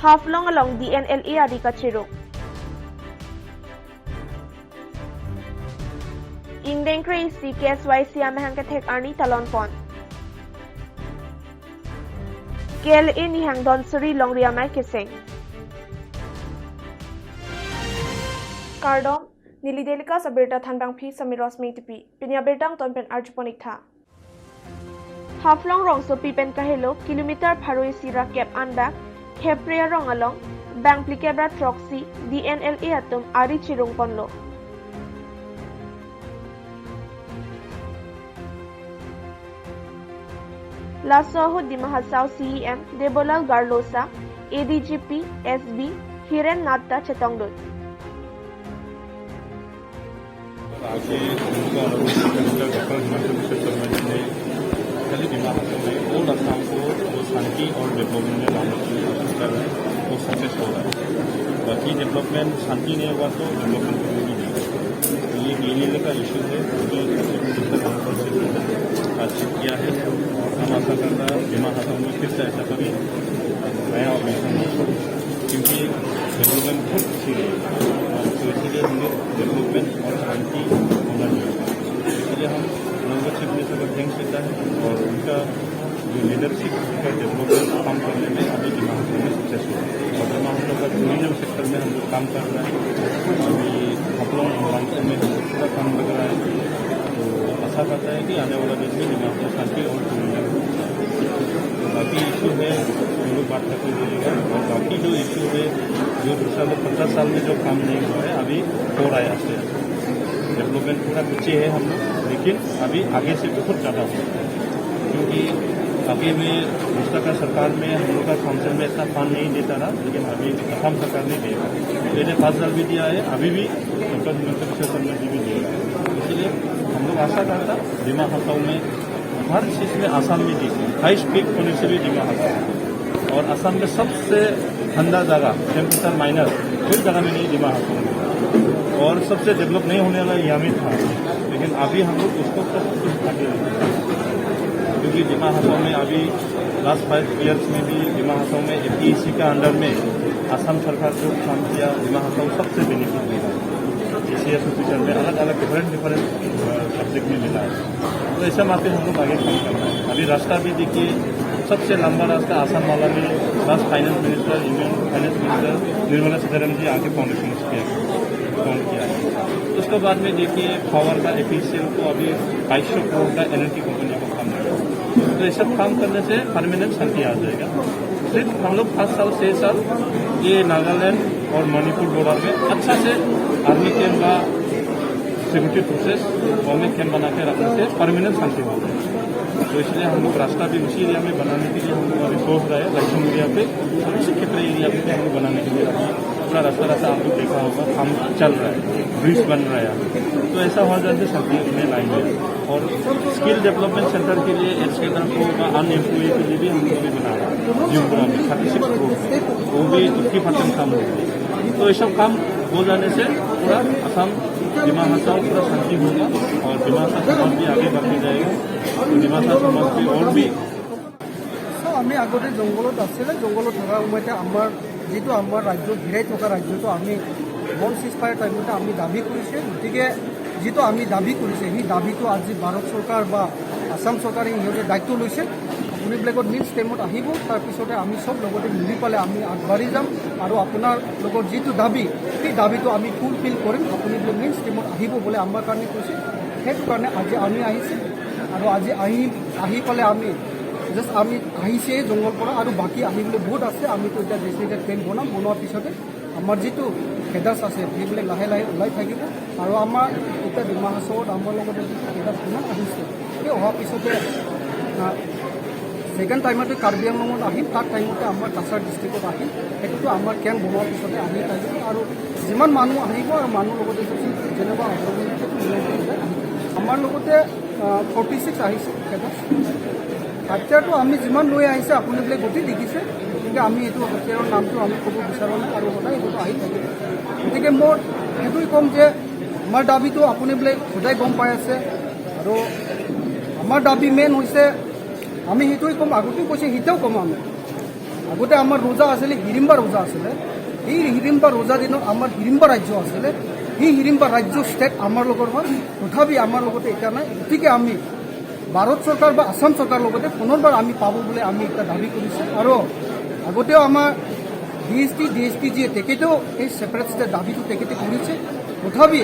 Haflong along DNLA adi kachiro. Ingdeng crazy KSYC amahang katek arni talon pon. KLA nihang donsari long riamai keseng. Kardom Nili Delika sabirta thanbang phi samiros mei tipi pinya bertang tonpen arjuponik tha. Haflong rong so pipen kahelo kilometer pharoi sira kep anbak Kheprea rong along bang plikebra troxy DNLA atum ari chirung ponlo. Lasoho Dimahasau CEM Debolal Garlosa ADGP SB Hiren Natta Chetongdut. आगे उनका doctor Himachal Pradesh government ने कल दिमाग में और असम को जो शांति और डेवलपमेंट में लाने की कोशिश कर रहे हैं वो सक्सेस हो रहा है। बाकी डेवलपमेंट शांति नहीं हुआ तो डेवलपमेंट होगी नहीं। तो ये DNLA का इशू है जो बातचीत किया है। हम आशा करता है दिमाग असम में फिर से ऐसा कभी नया ऑर्गेनाइजेशन हो क्योंकि डेवलपमेंट बहुत अच्छी है तो इसलिए हमें डेवलपमेंट और शांति होना चाहिए। इसलिए हम नंबर चीफ मिनिस्टर का थैंक्स देता है और उनका जो लीडरशिप का डेवलपमेंट काम करने में अभी दिमाग में सक्सेस हुआ और दिमाग का टूरिज्म सेक्टर में हम लोग काम कर रहे हैं। अभी हपलों अंचल में पूरा काम लग रहा है तो आशा करता है कि आने वाला दिन में दिमाग में शांति और टूरिज्म बाकी इशू है हम लोग बात करते रहिएगा और बाकी जो इशू है जो 50 साल में जो काम नहीं हुआ है अभी हो रहा है आस्ते आस्ते डेवलपमेंट पूरा पीछे है हम लोग लेकिन अभी आगे से बहुत ज़्यादा हो रहा है क्योंकि अभी में दूसरा का सरकार में हम लोग का काउंसिल में इतना फंड नहीं देता रहा लेकिन अभी असम सरकार ने दिया पहले 5 साल भी दिया है अभी भी डॉक्टर हिमाचल प्रदेश गवर्नमेंट भी दे रहा है। इसलिए हम लोग आशा करता दिमा हसाओं में हर चीज़ में आसाम में दी हाई स्पीड होने से भी दिमा हसाओ और असम में सबसे ठंडा जगह टेम्परेचर माइनस कोई जगह में नहीं दिमा हसाओ और सबसे डेवलप नहीं होने वाला यहाँ था लेकिन अभी हम लोग उसको सब कुछ आगे क्योंकि दिमा हसाओ में अभी लास्ट 5 ईयर्स में भी दिमा हसाओ में FEC का अंडर में असम सरकार जो काम किया दिमा हसाओ सबसे बेनिफिट मिला ACS ऑफिसर में अलग अलग डिफरेंट सब्जेक्ट में मिला है तो ऐसा मापे हम लोग आगे काम करना है। अभी रास्ता भी देखिए सबसे लंबा रास्ता आसाम वाला में last finance minister union finance minister Nirmala Sitharaman ji आके फाउंडेशन किया है। उसके बाद में देखिए पावर का एफिशिएंट को अभी 250 करोड़ का एनर्जी कंपनी को काम करेगा तो ये सब काम करने से परमानेंट शांति आ जाएगा। सिर्फ हम लोग 5 साल 6 साल ये नागालैंड और मणिपुर बॉर्डर में अच्छा से आर्मी कैंप का सिक्योरिटी फोर्सेस गवर्नमेंट कैंप बना के रखने से परमानेंट शांति हो जाए तो इसलिए हम लोग रास्ता भी उसी एरिया में बनाने के लिए हम लोग अभी सोच रहे हैं लक्ष्मण एरिया पे और इसी क्षेत्र एरिया पे हम लोग बनाने के लिए पूरा रास्ता आप लोग देखा होगा काम चल रहा है ब्रिज बन रहा है तो ऐसा हो जाए शांति में लाएंगे और स्किल डेवलपमेंट सेंटर के लिए एचके तरफ होगा अनएम्प्लॉय के लिए भी हम लोग बना रहे हैं जुमपुरा में 36 करोड़ वो भी 50% काम होगा तो ये सब काम हो जाने से पूरा असम दिमा हसाओ पूरा शांति होगा और दिमा हसा समाज भी आगे बढ़ते जाएगा तो दिमा हसा समाज भी और भी আমি আগতে জংগলত আছিলে জংগলত থকাৰ সময়তে আমাৰ যিটো আমাৰ ৰাজ্য ঘিৰাই থকা ৰাজ্যটো আমি নন চিজফায়াৰ টাইমতে আমি দাবী কৰিছে গতিকে যিটো আমি দাবী কৰিছে সেই দাবীটো আজি ভাৰত চৰকাৰ বা আসাম চৰকাৰে সিহঁতে দায়িত্ব লৈছে আপুনিবিলাকত নেক্সট টাইমত আহিব তাৰপিছতে আমি চব লগতে মিলি পেলাই আমি আগবাঢ়ি যাম আৰু আপোনাৰ লগত যিটো দাবী সেই দাবীটো আমি ফুলফিল কৰিম আপুনিবিলাক নেক্সট টাইমত আহিব বুলি আমাৰ কাৰণে কৈছে সেইটো কাৰণে আজি আমি আহিছে আৰু আজি আহি পেলাই আমি জাষ্ট আমি আহিছে জংগল পৰা আৰু বাকী আহিবলৈ বহুত আছে আমিতো এতিয়া ডেষ্টিনেটেড প্লেন বনোৱাৰ পিছতে আমাৰ যিটো হেডাৰ্ছ আছে সেইবিলাক লাহে লাহে ওলাই থাকিব আৰু আমাৰ এতিয়া ডিমা হাছাওত আমাৰ লগতে হেডাৰ্ছ কিমান আহিছে সেই অহাৰ পিছতে ছেকেণ্ড টাইমতে কাৰ্বি আংলঙত আহিম থাৰ্ড টাইমতে আমাৰ কাছাৰ ডিষ্ট্ৰিক্টত আহিম সেইটোতো আমাৰ কেম্প বনোৱাৰ পিছতে আহি থাকিব আৰু যিমান মানুহ আহিব আৰু মানুহ লগতে যেনেকুৱা আমাৰ লগতে 46 আহিছে হেডাৰ্ছ হাতিয়াৰটো আমি যিমান লৈ আহিছে আপুনিবিলাক গোটেই দেখিছে গতিকে আমি এইটো হাতিয়াৰৰ নামটো আমি ক'ব বিচাৰোঁ নাই আৰু সদায় এইটো আহি থাকিব গতিকে মোৰ সেইটোৱে ক'ম যে আমাৰ দাবীটো আপুনিবিলাক সদায় গম পাই আছে আৰু আমাৰ দাবী মেইন হৈছে আমি সেইটোৱে ক'ম আগতেও কৈছে সেইটোও ক'ম আমি আগতে আমাৰ ৰজা আছিলে হিৰিম্বা ৰজা আছিলে এই হিৰিম্বা ৰজা দিনত আমাৰ হিৰিম্বা ৰাজ্য আছিলে এই হিৰিম্বা ৰাজ্য ষ্টেট আমাৰ লগত হয় তথাপি আমাৰ লগতে এতিয়া নাই গতিকে আমি ভাৰত চৰকাৰ বা আসাম চৰকাৰৰ লগতে পুনৰবাৰ আমি পাব বুলি আমি এটা দাবী কৰিছোঁ আৰু আগতেও আমাৰ ডিএছপি যিয়ে তেখেতেও এই ছেপাৰেট ষ্টেট দাবীটো তেখেতে কৰিছে তথাপি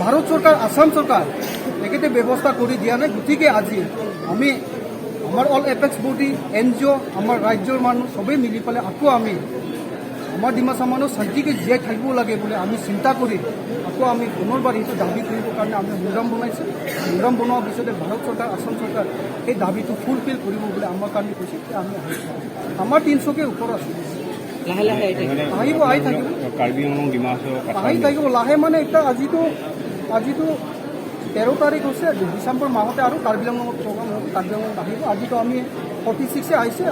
ভাৰত চৰকাৰ আসাম চৰকাৰ তেখেতে ব্যৱস্থা কৰি দিয়া নাই গতিকে আজি আমি আমাৰ অল এপেক্স বডি NGO আমাৰ ৰাজ্যৰ মানুহ চবেই মিলি পেলাই আকৌ আমি আমাৰ ডিমাচা মানুহ শান্তিকে জীয়াই থাকিব লাগে বুলি আমি চিন্তা কৰি আকৌ আমি পুনৰবাৰ এইটো দাবী কৰিবৰ কাৰণে আমি সংগ্ৰাম বনাইছোঁ সংগ্ৰাম বনোৱাৰ পিছতে ভাৰত চৰকাৰ আসাম চৰকাৰ সেই দাবীটো ফুলফিল কৰিব বুলি আমাৰ কাৰণে কৈছে আমি আহিছোঁ আমাৰ 300কে ওপৰত আছোঁ আহিব আহি থাকিব কাৰ্বি আংলং ডিমা হাছাও আহি থাকিব লাহে মানে এতিয়া আজিতো 13 তাৰিখ হৈছে ডিচেম্বৰ মাহতে আৰু কাৰ্বি আংলঙত প্ৰগ্ৰাম হ'ব কাৰ্বি আংলঙত আহিব আজিতো আমি 46 আহিছে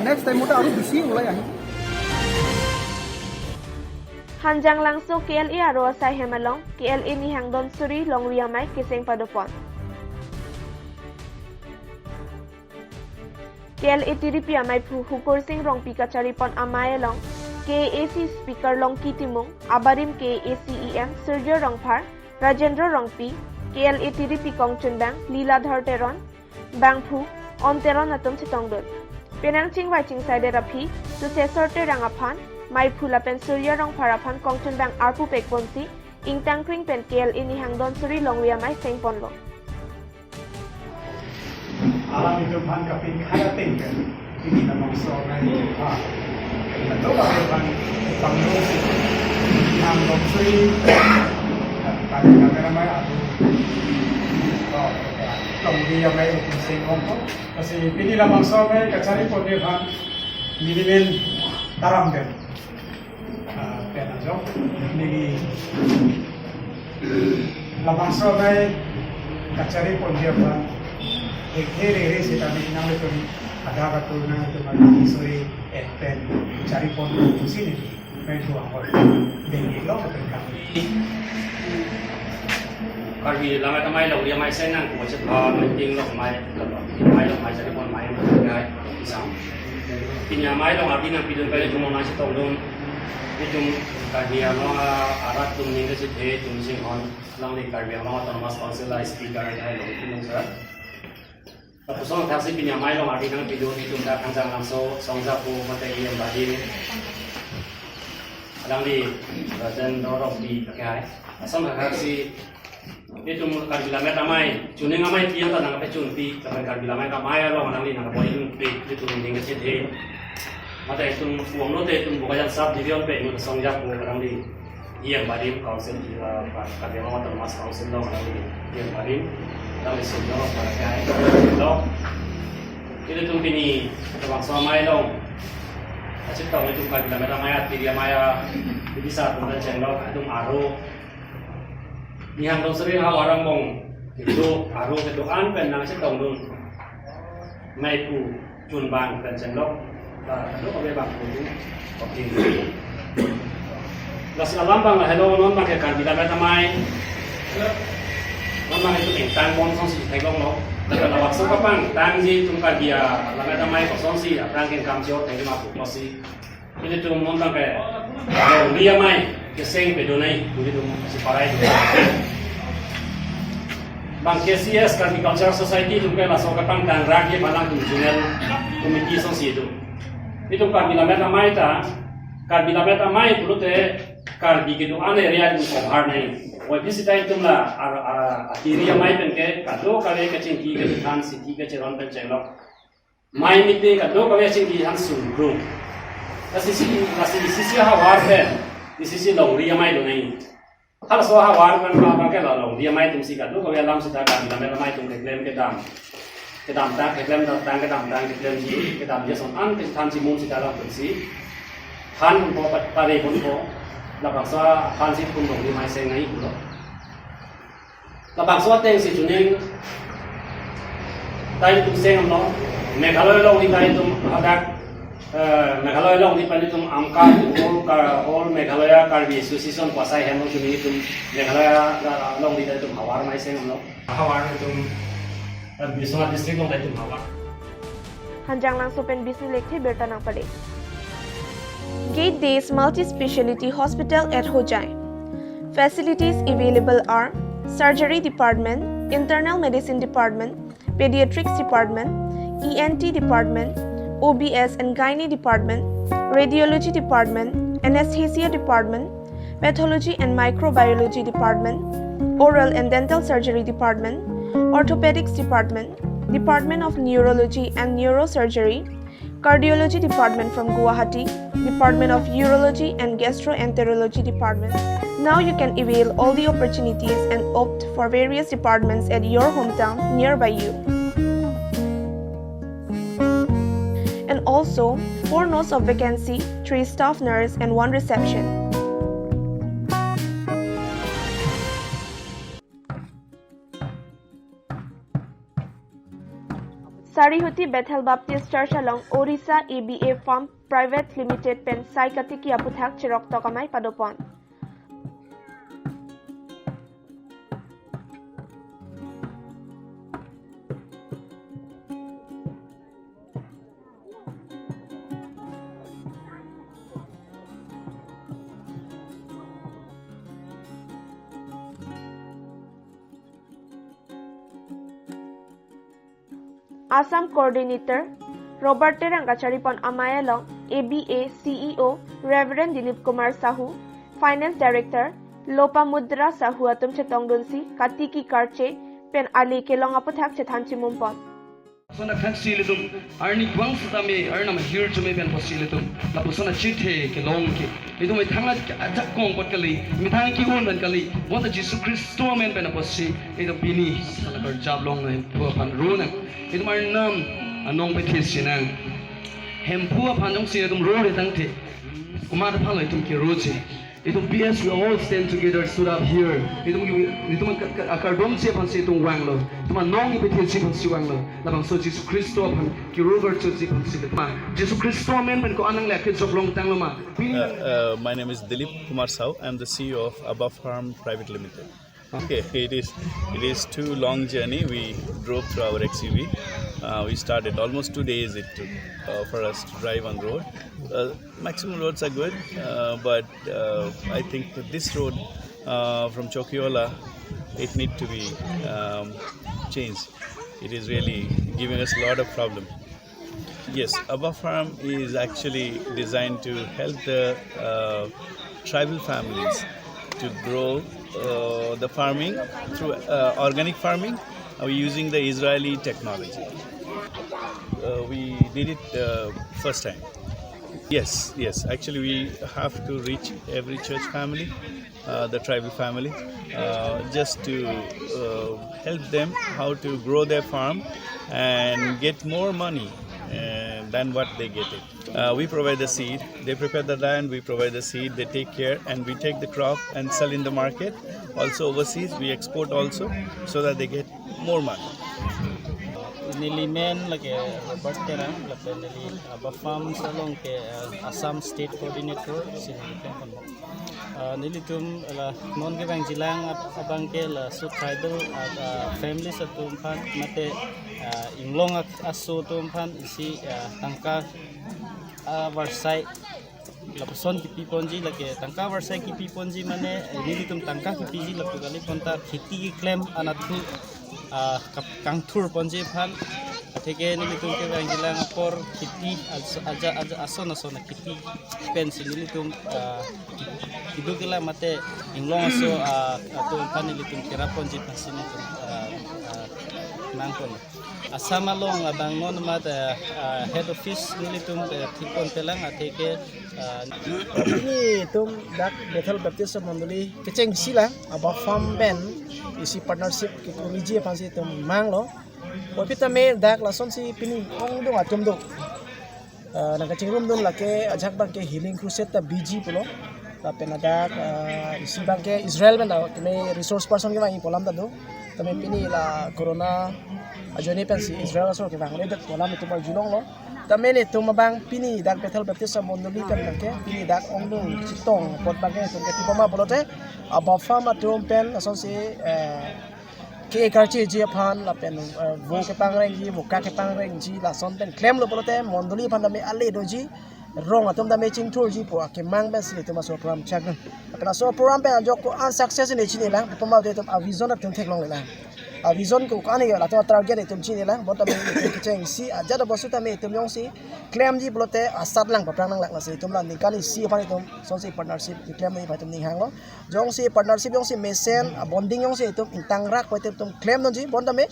নেক্সট টাইমতে আৰু বেছি ওলাই আহিব Hanjang langsung KLA aro asai hemalong KLA ni hangdon suri long riamai keseng padopon. KLA TDP amai pu hukur sing rong pika caripon amai long KAC speaker long kitimung abarim KACEM Sergio Rongphar Rajendra Rongpi KLA TDP Kongchun Bang Liladhar Teron Bangphu on Teron atom chitongdon. Penang ching wai ching side rapi tu sesorte rangapan Mai Phula pen Surya Rong Parapan Kongchun Bang Arpu Pek Bonsi Ing Tang Kring pen KLA ni hangdon suri long riamai seng ponlo. Alam itu pan kapin kaya tinggal ini memang soalnya itu pan panggung yang loksui kami ramai adu long riamai untuk seng ponlo kasi ini memang soalnya kacari pun pan minimal taram deh. Penajok, negi labang sobai kacari pondiapan, ekhere sih tapi nang itu ada katu nang itu magi suri pen cari pon di sini, itu apa? Dengi lo betul. Karbi lama tamai lo dia mai senang, macam penting lo mai cari pon mai ngai isam. Pinya mai lo abis nak pidun kali cuma nasi tolong. Itu karbi lo arat tu ni kasi the tu sing on lang ni karbi lo Thomas Council speaker hai lo tu mungsa. Tapos ang taxi pinya mai lo abis nak pidun itu dah kanjang langsung songsa pu mata yang badi. Lang ni dan dorong di pakai. Asam taxi itu karbi lama tamai cuning amai tiang tak nak pecun pi tapi karbi lama tamai lo lang ni nak boleh itu ni kasi the mata itu uang lo itu bukan sab division pe itu songjak ko orang di yang barim council kami orang Thomas Council lo orang di yang barim kami sudah pakai lo itu tu kini bang samai lo asyik tahu itu kan bila maya tiga maya bisa tentang channel itu aro yang dong sering orang mong itu aro itu an pen nang asyik tahu nun mai pu chun bang pen channel Hello, kami bang itu, oke. Las alam bang lah, hello, non pakai kan bila mereka main, non pakai itu tang bon song si tegong lo. Kalau waktu kapan tang si tungkar dia, lah mereka main kosong si, tang kin kamsio tegong aku kosi. Ini tu non pakai, kalau dia main keseng pedonai, begitu si parai itu. Bang KCS Cultural Society tungkar lah so kapan tang ragi malang tu junior komiti song si itu. Itu kan bila mereka main ta, kan bila mereka main dulu teh kan begitu aneh area itu kohar nih. Wah visita itu lah akhirnya main penke kado kali kecingki kecintaan siti keceron pencelok. Main itu kado kali kecingki hansun bro. Sisi hawar deh, di sisi longri yang main tu nih. Kalau soal hawar kan pakai lah longri yang main tu sih kado kali alam sita kan bila mereka main tu klaim kedam. Kedam tang kedam ji kedam dia son an tan si mum si dalam kursi han pun pare pun po lapang sa han si pun dong di mai seng ngai pulo lapang sa teng si juning tai tu seng no Meghalaya long di tai tu hadak Meghalaya long di pani tu amka all Meghalaya Karbi Association kuasai hen long juning tu Meghalaya long di tai tu hawar mai seng no hawar tu Bisma district long itu mawar. Hanjang langsung pen bisnis lekhe bertanang pade. Gate Days Multi-Speciality Hospital at Hojai. Facilities available are Surgery Department, Internal Medicine Department, Pediatrics Department, ENT Department, OBS and Gynae Department, Radiology Department, Anesthesia Department, Pathology and Microbiology Department, Oral and Dental Surgery Department, Orthopedics Department, Department of Neurology and Neurosurgery, Cardiology Department from Guwahati, Department of Urology and Gastroenterology Department. Now you can avail all the opportunities and opt for various departments at your hometown nearby you. And also, 4 notes of vacancy, 3 staff nurse and 1 reception. Sarihuti Bethel Baptist Church along Orissa ABA Farm Private Limited Pen Sai Katiki Aputhak Chirok Tokamay Padopon. Assam Coordinator Robert Terangacharipon Amayalong, ABA CEO Reverend Dilip Kumar Sahu, Finance Director Lopamudra Sahu Atum Chetongdunsi, Katiki Karche, Pen Ali Kelong Aputhak Chetanchi Mumpon. Sona Kaxilitum, Arni Guangstame, Arnam here to make an posilitum, La Pusona Chite, Kelonki, Litum attack Kong Potali, Mitanki Hundan Kali, what the Jesus Christ man Benaposi, it of Bini, Salakar Jablong and Puapan Runa, it might numb a non petition. Hempua Panong Siatum Road Tante, Kumata Palatum Kirochi. Itong PS, we all stand together, stood up here. Itong akardom siya pan si itong wanglo. Itong nong ipitil si pan si wanglo. Labang so Jesus Christo pan kiruver to si pan si itma. Jesus Christo men ko anang lekit so long tang loma. My name is Dilip Kumar Sahu. I'm the CEO of Abba Farm Private Limited. Okay, it is too long journey. We drove through our XUV. We started almost 2 days it took for us to drive on road. Maximum roads are good, but I think this road from Chokiola, it need to be changed. It is really giving us a lot of problem. Yes, Abba Farm is actually designed to help the tribal families to grow the farming through organic farming. We're using the Israeli technology. We did it first time. Yes. Actually, we have to reach every church family, the tribal family, just to help them how to grow their farm and get more money than what they get it. We provide the seed, they prepare the land, we provide the seed, they take care, and we take the crop and sell in the market. Also overseas, we export also, so that they get more money. Nilimen lagi Robert Terang, lagi nili Abba Farm salong ke Assam State Coordinator sini kan. Nilitum la non ke bang jilang abang ke la su tribal family satumpan mate inglong asu tumpan isi tangka warsai la person ki piponji lagi tangka warsai ki piponji mane nilitum tangka ki piji lapu kali konta kheti ki claim anatu kangthur ponje phan থেকে নিলিতুম কে বাঙ্গিলা পর খিতি আজা আসন আসন খিতি pencil নিলিতুম কিদুগলা মতে ইংলং আসো তো পhan নিলিতুম কেরাপন জি পাসিনি nangkon asamalong abang non mat head office nilitum thikon telang atheke ini tum dak Bethel Baptist Mondoli keceng sila Abba Farm Ben isi partnership ki komiji pansi tum manglo Wapita me dak lason si pini ong dong atum dong nang kecing room dong lake ajak bang ke healing crusade ta BG pulo ta penadak isi bang ke Israel ben me resource person ke bang polam ta do tame pini la corona ajone pensi Israel so ke bang le dak polam itu bang julong lo tame ne tum bang pini dak Bethel Baptist Mondoli kan ke pini dak ong dong chitong pot bang ke tum ke tipama polote Abba Farm atum pen lason si ke karchi ji phan la pen vo ke pangreng ji vo ka ke pangreng ji la son pen claim lo polote Mondoli phan me ale do ji rong atom da me ching thur ji po ke mang ben sile tuma so program chak apena so program pe jok ko unsuccess ne chini lang pama de tum avision atum thek long le lang avision ko kani la to target tum chini lang bota me ke cheng si ajada bosu ta me tum yong si claim ji blote asat lang paprang lang la se tum la nikani si pa tum so si partnership ki claim ni pa tum ning hang lo jong si partnership yong si mesen bonding yong si tum intang rak pa tum claim non ji bonda me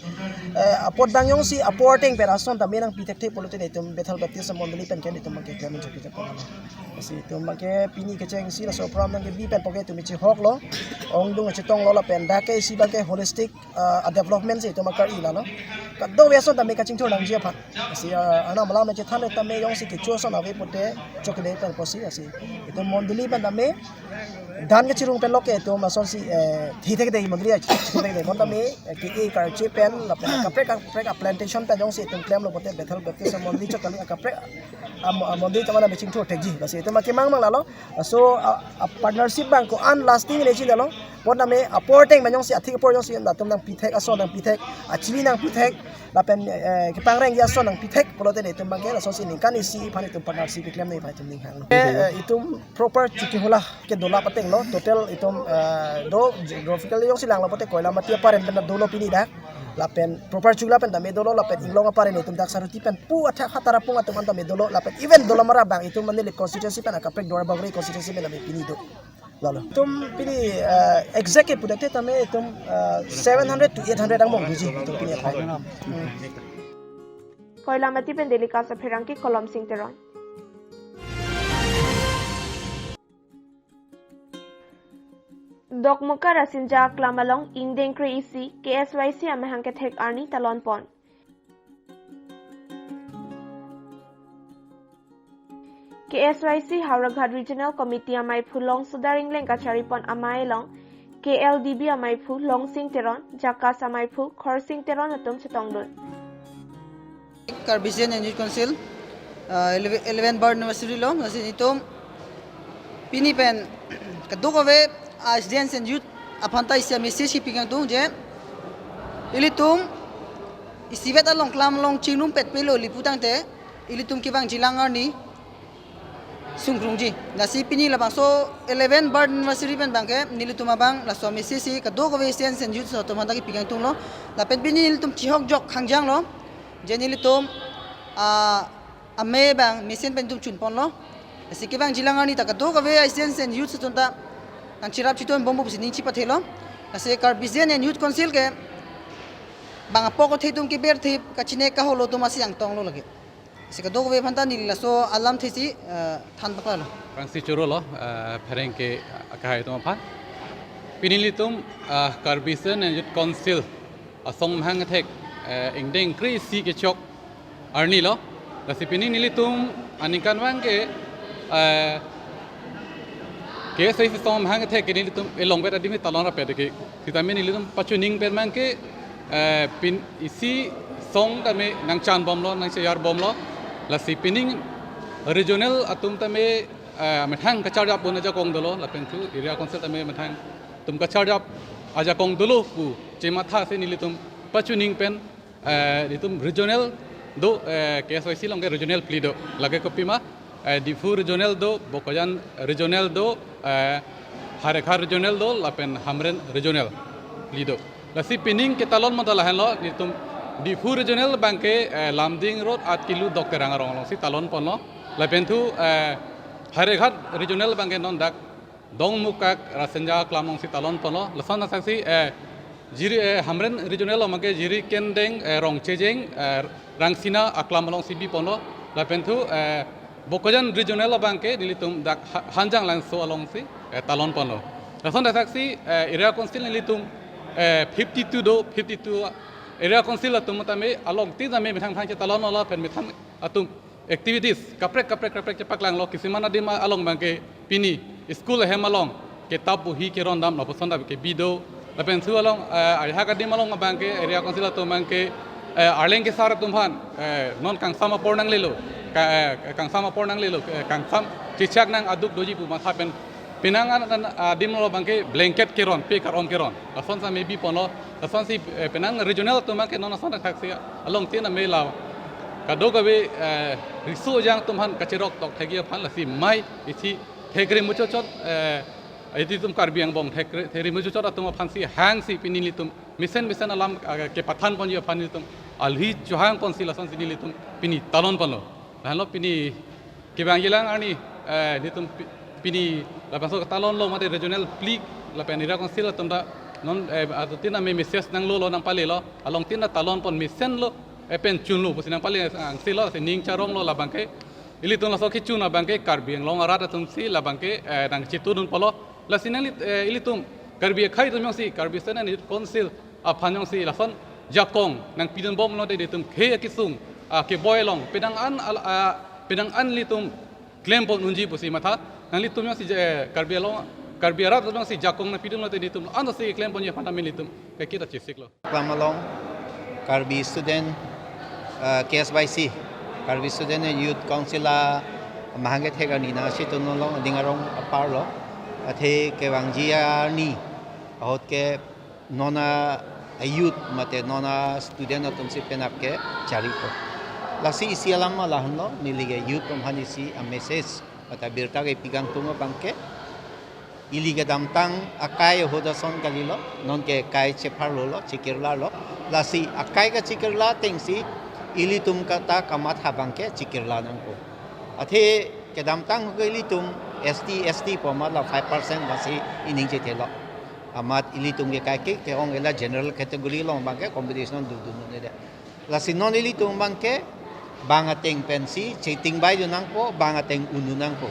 apot dang yong si apporting per ason ta me nang pitek te polote de tum Bethel Baptist mondali pen ken tum ke claim ji pitek pa si tum ke pini ke cheng si la so program nang ke bi pen poke tum chi hok lo ong dung chi tong lo la pen da ke si ba ke holistic development se tum kar ila lo ka do we son ta me ka ching thor nang ji phat si ana mala me che than ta me yong si ke cho son ave pote chokle pen posi si tum mondali pen ta me dan ke chirung pen loke tum son si thi thek de mondali thi thek de mon ta me ke e kar che pen la pen ka prek plantation ta yong si tum claim lo pote Bethel Baptist mondali chokali ka prek mondali ta mana me ching thor tek ji la si tum ke mang la lo so a partnership bang ko an lasting le chi lo bon na me apporting man yong si athik por yong si na tum nang pithek ason nang pithek achili nang pithek la pen ke pangreng ya son nang pithek polote ne tum bang ke la so si ning kan si phani tum partnership claim nei phai tum ning hang itum proper chuki hola ke dola pateng lo total itum do geographically yong si lang la pote koila matia paren pen dolo pini dak la pen proper chula pen dame dolo la pen inglong paren itum dak saruti pen pu atha khatara pung atum anta me dolo la pen even dolo mara bang itum manili constituency pen akapek dor bagri constituency me la me pini do lalu tum pini executive pudate tame tum 700 to 800 ang mong buji tum pini phai koila mati pen delika sa pherang ki kolom sing teron dok muka rasinja klamalong ingdeng kre isi KSYC amehang ke thek arni talon pon KSYC Hauraghat Regional Committee amai phu long sudaring leng kachari pon amai long KLDB amai phu long sing teron jakas amai phu khor sing teron atum chetong dun Carbisian and Youth Council 11 Bar University lo nasi itom pinipen kadukove Students and Youth apanta isya message pingang tung je ilitum isivet along klam long chingnum pet pelo liputang te ilitum kibang jilangar ni sungrungji nasi pini labang so 11 Bar University pen bangke nilitum abang la so message kadukove Students and Youth so tomanda ki pingang tung lo la pen pini nilitum chihok jok khangjang lo je nilitum ame bang mesin pen tum chun pon lo nasi kibang jilangar ni takadukove Students and Youth so tonta ang chirap chito bombo bisini chipa thelo kasi Carbisian and Youth Council ke bang apoko theitum ki ber thip kachine ka holo to masi ang tong lo lagi sika dogo be phanta nilila so alam thisi than bakla lo Francis Choro lo phereng ke kahai to phan pinilitum Carbisian and Youth Council asong hang thek ingdeng kri si ke chok arni lo kasi pinilitum anikan wang ke KSI sistem hang the ke ni tum elong bet adim talon ra pet ke kita me ni tum pachuning per man ke pin isi song ta me nang chan bom lo nang yar bom lo la si pining regional atum ta me mathang ka charjap bon aja kong dolo la pen tu area council ta me mathang tum ka charjap aja kong dolo pu chema tha se ni tum pachuning pen ni tum regional do KSI silong ke regional plido lage ko pima Difu regional do Bokojan regional do Harekha regional do lapen Hamren regional lido lasi pining ke talon modal hanlo nitum Difu regional bangke Lamding road 8 kilo dokter rangarong si talon ponlo lapen tu Harekha regional bangke non dak dong mukak rasenja klamong si talon ponlo lasan saksi jiri Hamren regional omake jiri kendeng rong chejeng rangsina aklamolong sibi ponlo lapen tu Bokojan regional bangke nilitum dak hanjang lang so along si talon pano. Lason saksi area council nilitum 52 do 52 area council atum tame along ti tame mithang thang talon ola pen mithang atum activities kaprek cepak lang lo kisimana dim along bangke pini school hem along kitab buhi ke rondam no posonda ke bido lapen su along ha ka dim along bangke area council atum bangke arleng ke sar tumhan non kang sama pornang lelo kang sama pornang lelo kang sam chichak nang aduk doji pu matha pen pinangan dimlo bangke blanket keron pe karon keron ason sa maybe pono ason si penang regional to make non ason taxi along tina mela kadoga be risu yang tumhan kacirok tok thegi phan la si mai isi thegre muchot iti tum karbiang bom thegre muchot atum phan si hang si pinili tum misen alam ke pathan pon ye phan tum alhi chuhang pon si lasan si tum pini talon pon lo lo pini ke bang yelang ani ditum pini la pasok talon lo mate regional league la penira konsil tum da non tina me mesias nang lo nang pale lo along tina talon pon misen lo pen chun lo pusinang pale ang silo se ning charong lo la bangke ili tum la so ki chun la bangke karbiang long arata tum si la bangke nang chitun polo la sinang ili tum karbi khai tum si karbi sen ni konsil aphanong si la son jakong nang pidon bom lo de tum khe kisung ke boy long pedang an litum claim pon unji pusi matha nang litum si karbi long karbi arat tum si jakong na pidon lo de tum an si claim pon ye phana militum ke kita chisik lo Klamalong karbi student KSYC karbi student youth council mahangge thega ni na situn long dingarong apar lo athe ke wangjia ni hot ke nona youth mate nona student atum si penap ke chari ko lasi isi alam lahan lo nilige youth tum hanisi a message ata birta ke pigang tum bangke iliga damtang akai hodason kalilo non ke kai chepar lo chikirla lo lasi akai ka chikirla tengsi ilitum kata kamat habangke chikirla nangko athe ke damtang ko ilitum ST pomat la 5% basi ining chetelo amat ilitum ke kai ke ong ela general category long bangke competition du ne lasi non ilitum bangke bangateng pensi cheting bai du nangko bangateng unu nangko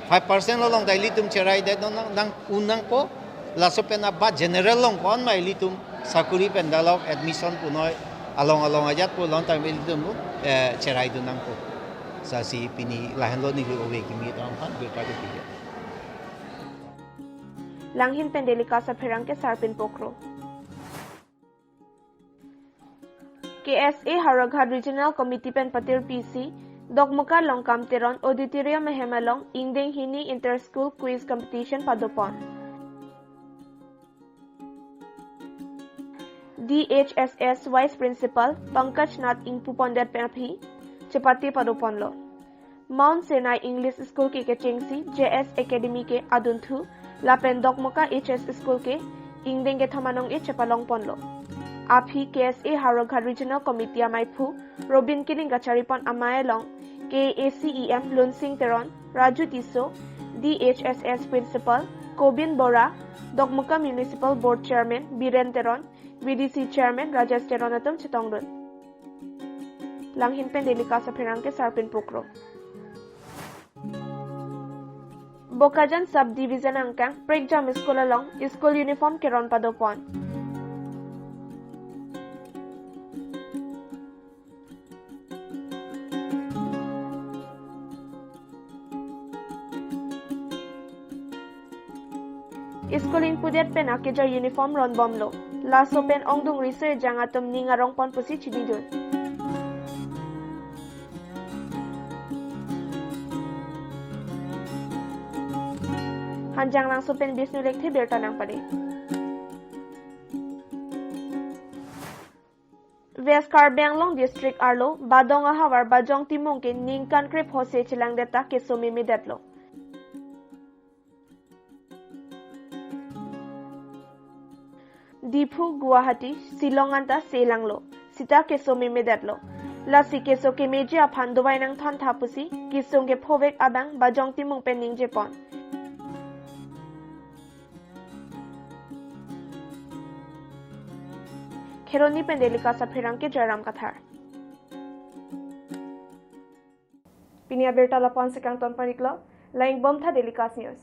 5% lo long dai litum cherai de nang unang ko la so pena ba general long kon mai litum sakuri pen dialog admission punoi along ajat po long time litum cherai du nang ko sa si pini lahan lo ni lu owe kimi tam han bir ka ti Langhin pendelika sa pherang ke sarpin pokro KSA Haraghat Regional Committee pen patir PC Dogmuka Longkam Teron Auditorium Mehemalong Ingdeng Hini Inter-School Quiz Competition Padopon DHSS Vice Principal Pankaj Nath Ingpupondet Penaphi Chapati Padopon Lo Mount Sinai English School के चेंगसी JS Academy के आदुंथु लापेन Dogmuka HS School के इंगदेंग के थमानोंग ए चपालोंग पोनलो आपही KSA Haraghat Regional Committee Amaipu Robin Kining Gacharipon Amayalong KACEM Lunsing Teron Raju Tiso DHSS Principal Kobin Bora Dogmuka Municipal Board Chairman Biren Teron VDC Chairman Rajas Teronatum Chitongdun Langhin pendelika sa pherang ke sarpin pokro Bokajan Subdivision angkang Prekjam School along School Uniform Keron Padopon Schooling pudet pen akejar uniform ron bomlo laso pen ongdung research jangatum ningarong pon pusi chididun hanjang langso pen bisnu lekte berta nang pade West Karbi Anglong District Arlo Badong Ahawar Bajong Timong ke Ningkan Krip Hose Chilang Deta ke Somimi Detlo Dipu Guwahati Silonganta Selanglo Sita Keso Mimedetlo Lasi Keso Kemeji Aphan Dubai Nang Thon Thapusi Kisong ke Povek Abang Bajong Timong Pening Jepon Kheroni Pendelika sa Pherang ke Jaram Kathar Pinia Berta Lapon Sekang Ton Paniklo Laing Bomtha Delikas News